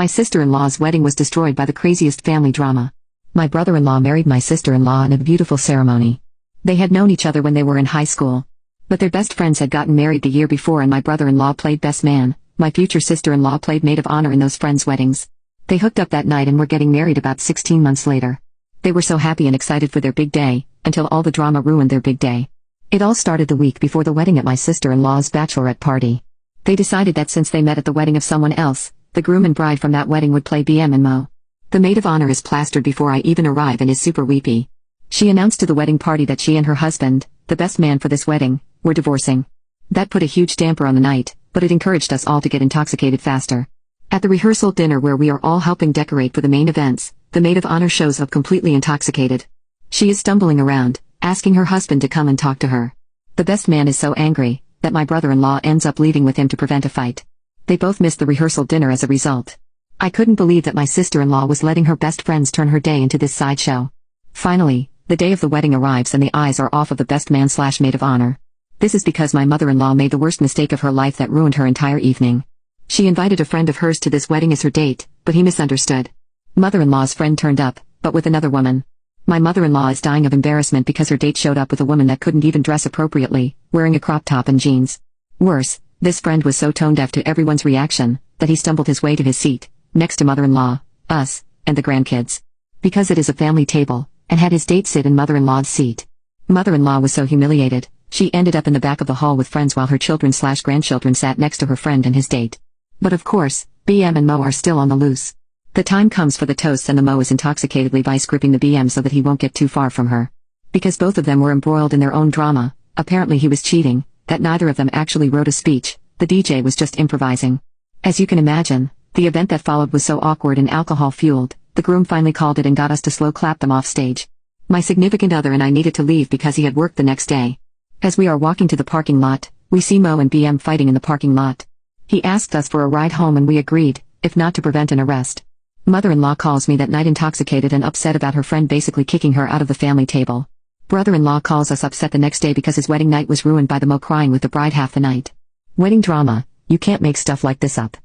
My sister-in-law's wedding was destroyed by the craziest family drama. My brother-in-law married my sister-in-law in a beautiful ceremony. They had known each other when they were in high school. But their best friends had gotten married the year before, and my brother-in-law played best man. My future sister-in-law played maid of honor in those friends' weddings. They hooked up that night and were getting married about 16 months later. They were so happy and excited for their big day, until all the drama ruined their big day. It all started the week before the wedding at my sister-in-law's bachelorette party. They decided that since they met at the wedding of someone else, the groom and bride from that wedding would play BM and Mo. The maid of honor is plastered before I even arrive and is super weepy. She announced to the wedding party that she and her husband, the best man for this wedding, were divorcing. That put a huge damper on the night, but it encouraged us all to get intoxicated faster. At the rehearsal dinner where we are all helping decorate for the main events, the maid of honor shows up completely intoxicated. She is stumbling around, asking her husband to come and talk to her. The best man is so angry that my brother-in-law ends up leaving with him to prevent a fight. They both missed the rehearsal dinner as a result. I couldn't believe that my sister-in-law was letting her best friends turn her day into this sideshow. Finally, the day of the wedding arrives and the eyes are off of the best man/maid of honor. This is because my mother-in-law made the worst mistake of her life that ruined her entire evening. She invited a friend of hers to this wedding as her date, but he misunderstood. Mother-in-law's friend turned up, but with another woman. My mother-in-law is dying of embarrassment because her date showed up with a woman that couldn't even dress appropriately, wearing a crop top and jeans. Worse, this friend was so tone-deaf to everyone's reaction, that he stumbled his way to his seat, next to mother-in-law, us, and the grandkids. Because it is a family table, and had his date sit in mother-in-law's seat. Mother-in-law was so humiliated, she ended up in the back of the hall with friends while her children/grandchildren sat next to her friend and his date. But of course, BM and Mo are still on the loose. The time comes for the toasts and the Mo is intoxicatedly vice-gripping the BM so that he won't get too far from her. Because both of them were embroiled in their own drama, apparently he was cheating, that neither of them actually wrote a speech, the DJ was just improvising. As you can imagine, the event that followed was so awkward and alcohol-fueled, the groom finally called it and got us to slow clap them off stage. My significant other and I needed to leave because he had work the next day. As we are walking to the parking lot, we see Mo and BM fighting in the parking lot. He asked us for a ride home and we agreed, if not to prevent an arrest. Mother-in-law calls me that night intoxicated and upset about her friend basically kicking her out of the family table. Brother-in-law calls us upset the next day because his wedding night was ruined by the Mo crying with the bride half the night. Wedding drama, you can't make stuff like this up.